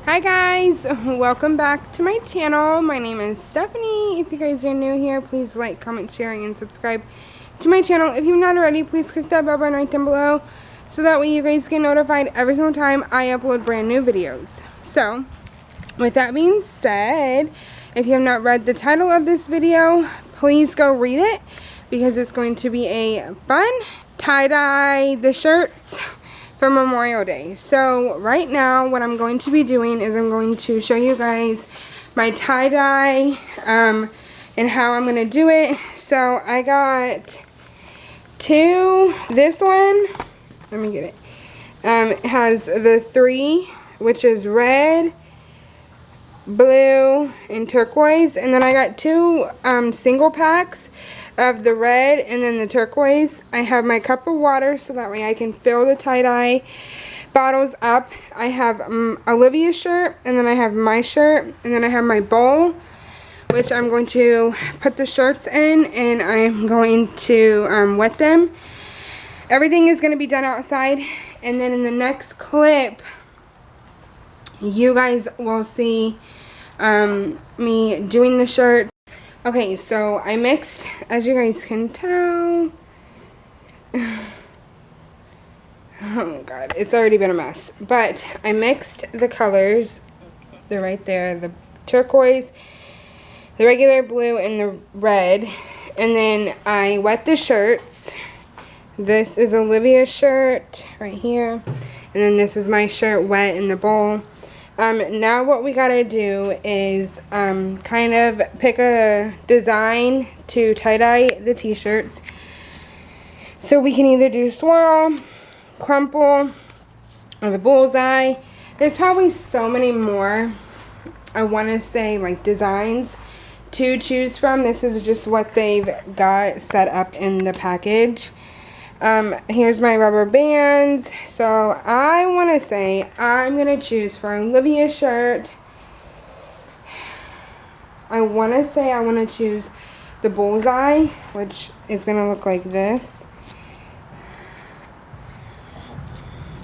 Hi guys, welcome back to my channel. My name is Stephanie. If you guys are new here, please like, comment, share, and subscribe to my channel. If you're not already, please click that bell button right down below so that way you guys get notified every single time I upload brand new videos. So, with that being said, if you have not read the title of this video, please go read it because it's going to be a fun tie-dye the shirts for Memorial Day. So right now what I'm going to be doing is I'm going to show you guys my tie-dye and how I'm going to do it. So I got this one, let me get it. It has the 3, which is red, blue, and turquoise, and then I got 2 single packs of the red and then the turquoise. I have my cup of water so that way I can fill the tie-dye bottles up. I have Olivia's shirt, and then I have my shirt, and then I have my bowl, which I'm going to put the shirts in, and I'm going to wet them. Everything is going to be done outside, and then in the next clip you guys will see me doing the shirt. Okay, so I mixed, as you guys can tell, oh god, it's already been a mess, but I mixed the colors. They're right there, the turquoise, the regular blue, and the red, and then I wet the shirts. This is Olivia's shirt right here, and then this is my shirt wet in the bowl. Now what we gotta do is kind of pick a design to tie-dye the t-shirts. So we can either do swirl, crumple, or the bullseye. There's probably so many more, I want to say, like designs to choose from. This is just what they've got set up in the package. Here's my rubber bands. So I want to say I'm going to choose for Olivia's shirt. I want to say I want to choose the bullseye, which is going to look like this.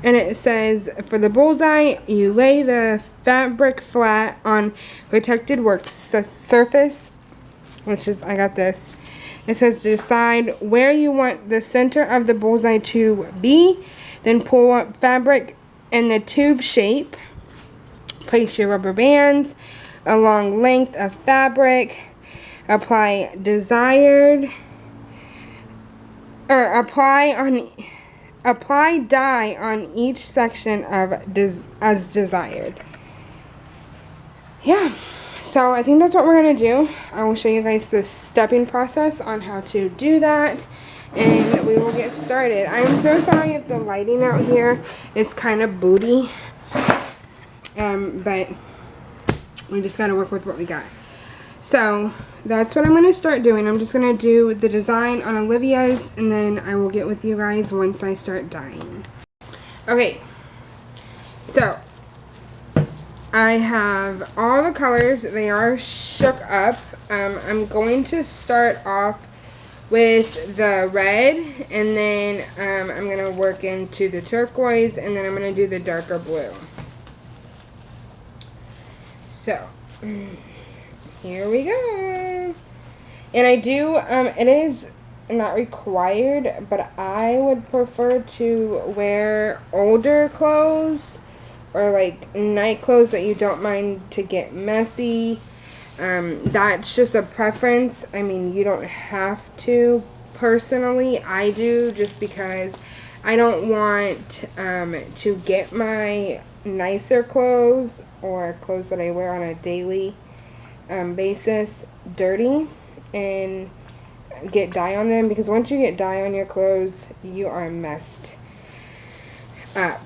And it says, for the bullseye, you lay the fabric flat on protected work surface, which is, I got this. It says decide where you want the center of the bullseye to be. Then pull up fabric in the tube shape. Place your rubber bands along length of fabric. Apply dye on each section as desired. Yeah. So I think that's what we're going to do. I will show you guys the stepping process on how to do that, and we will get started. I'm so sorry if the lighting out here is kind of booty, but we just got to work with what we got. So that's what I'm going to start doing. I'm just going to do the design on Olivia's, and then I will get with you guys once I start dyeing. Okay, so I have all the colors. They are shook up. I'm going to start off with the red, and then I'm going to work into the turquoise, and then I'm going to do the darker blue. So, here we go. And I do, it is not required, but I would prefer to wear older clothes, or like night clothes that you don't mind to get messy. That's just a preference. I mean, you don't have to. Personally, I do, just because I don't want to get my nicer clothes or clothes that I wear on a daily basis dirty and get dye on them, because once you get dye on your clothes, you are messed up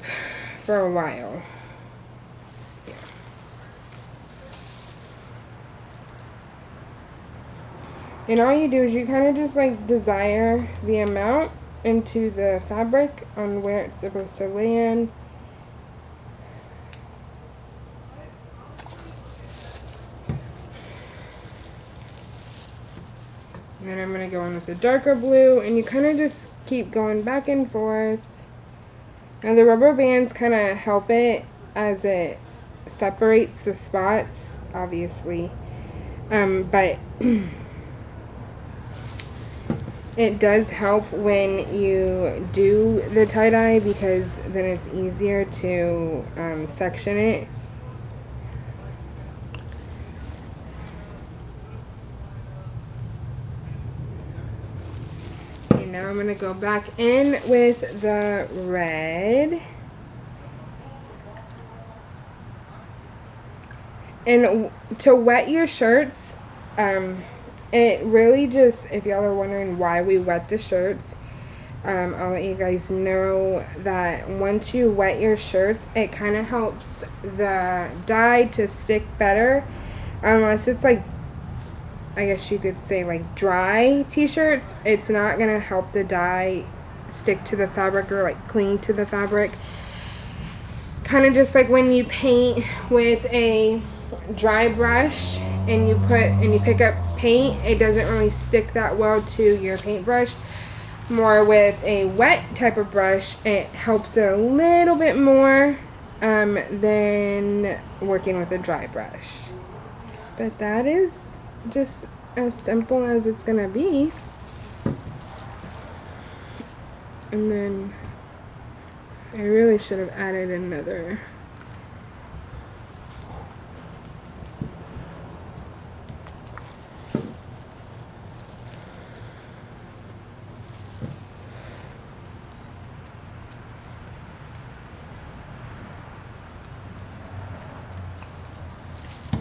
for a while. And all you do is you kind of just like desire the amount into the fabric on where it's supposed to land. And then I'm going to go in with the darker blue, and you kind of just keep going back and forth. And the rubber bands kind of help it as it separates the spots, obviously. But it does help when you do the tie-dye because then it's easier to section it. Okay, now I'm going to go back in with the red. And to wet your shirts, it really just, if y'all are wondering why we wet the shirts, I'll let you guys know that once you wet your shirts, it kind of helps the dye to stick better. Unless it's like, I guess you could say like dry t-shirts, it's not going to help the dye stick to the fabric or like cling to the fabric. Kind of just like when you paint with a dry brush and you pick up paint, it doesn't really stick that well to your paintbrush. More with a wet type of brush, it helps it a little bit more than working with a dry brush. But that is just as simple as it's gonna be. And then I really should have added another.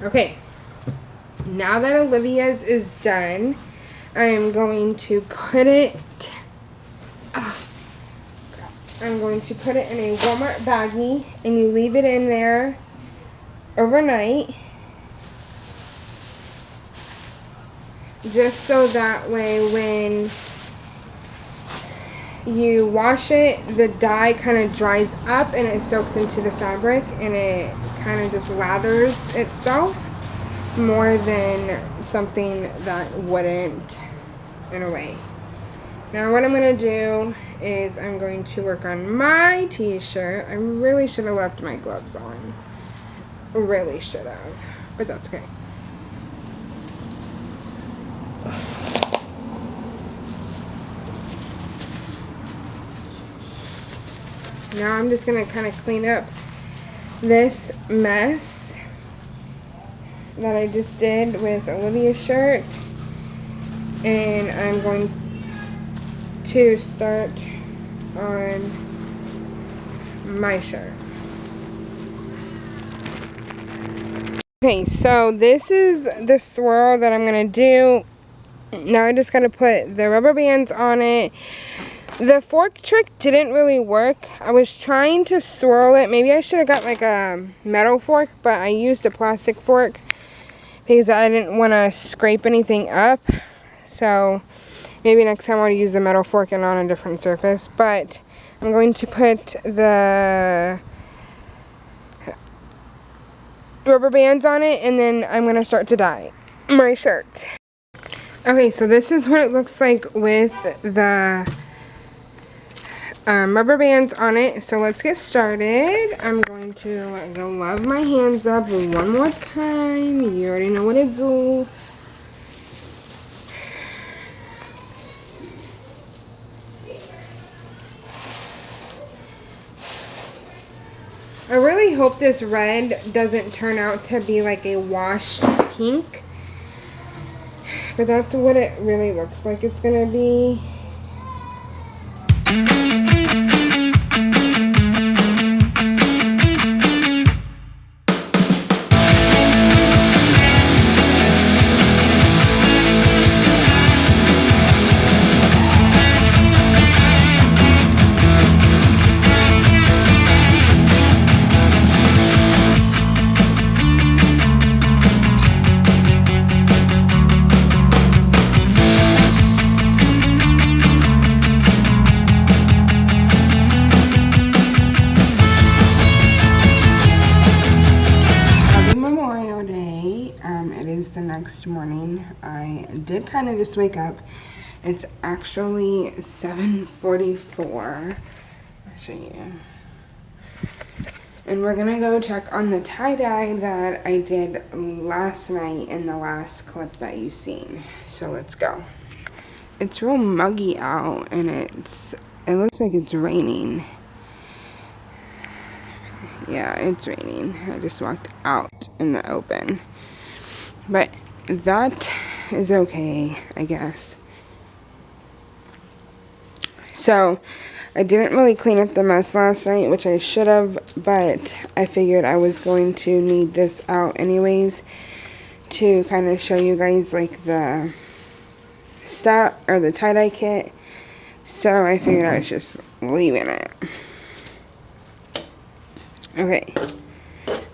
Okay, now that Olivia's is done, I am going to put it in a Walmart baggie, and you leave it in there overnight, just so that way when you wash it, the dye kind of dries up and it soaks into the fabric and it kind of just lathers itself more than something that wouldn't, in a way. Now what I'm going to do is I'm going to work on my t-shirt. I really should have left my gloves on. Really should have. But that's okay. Now I'm just going to kind of clean up this mess that I just did with Olivia's shirt. And I'm going to start on my shirt. Okay, so this is the swirl that I'm going to do. Now I just got to put the rubber bands on it. The fork trick didn't really work. I was trying to swirl it. Maybe I should have got like a metal fork, but I used a plastic fork because I didn't want to scrape anything up. So maybe next time I'll use a metal fork and on a different surface. But I'm going to put the rubber bands on it, and then I'm going to start to dye my shirt. Okay, so this is what it looks like with the rubber bands on it. So let's get started. I'm going to glove my hands up one more time. You already know what to do. I really hope this red doesn't turn out to be like a washed pink. But that's what it really looks like it's gonna be. The next morning. I did kind of just wake up. It's actually 7:44. I'll show you. And we're gonna go check on the tie-dye that I did last night in the last clip that you've seen. So let's go. It's real muggy out and it looks like it's raining. Yeah, it's raining. I just walked out in the open. But that is okay, I guess. So, I didn't really clean up the mess last night, which I should have, but I figured I was going to need this out anyways to kind of show you guys like the stuff or the tie-dye kit. So I figured I was just leaving it. Okay.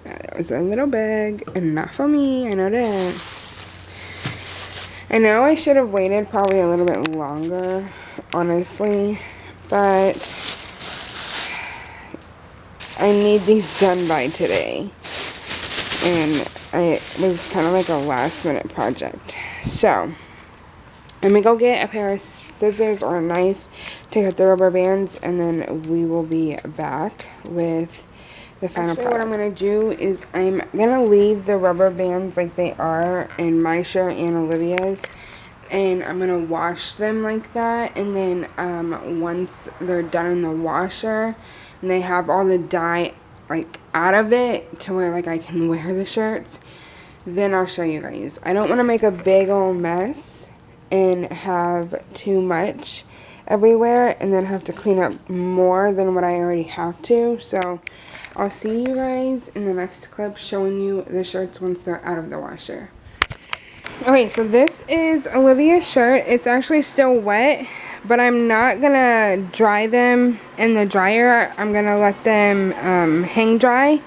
That was a little big and not for me, I know that. I know I should have waited probably a little bit longer, honestly, but I need these done by today, and it was kind of like a last minute project. So, I'm gonna go get a pair of scissors or a knife to cut the rubber bands, and then we will be back with the final product. What I'm gonna do is I'm gonna leave the rubber bands like they are in my shirt and Olivia's, and I'm gonna wash them like that, and then once they're done in the washer and they have all the dye like out of it to where like I can wear the shirts, then I'll show you guys. I don't want to make a big old mess and have too much everywhere and then have to clean up more than what I already have to. So I'll see you guys in the next clip showing you the shirts once they're out of the washer. Okay, so this is Olivia's shirt. It's actually still wet, but I'm not gonna dry them in the dryer. I'm gonna let them hang dry,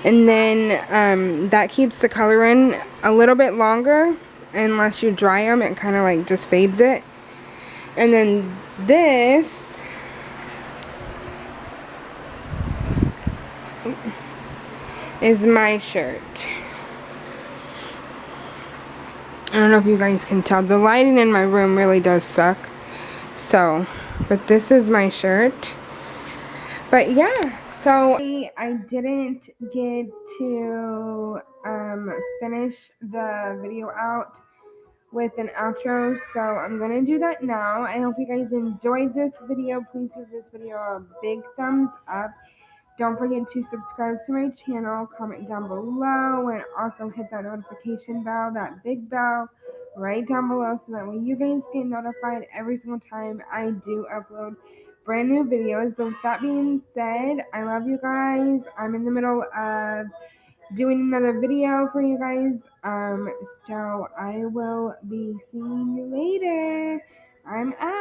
and then that keeps the color in a little bit longer. Unless you dry them, it kind of like just fades it. And then this is my shirt. I don't know if you guys can tell. The lighting in my room really does suck. So, but this is my shirt. But yeah, so I didn't get to finish the video out with an outro, so I'm gonna do that now. I hope you guys enjoyed this video. Please give this video a big thumbs up. Don't forget to subscribe to my channel, comment down below, and also hit that notification bell, that big bell right down below, so that way you guys get notified every single time I do upload brand new videos. But with that being said, I love you guys. I'm in the middle of doing another video for you guys. So I will be seeing you later. I'm out.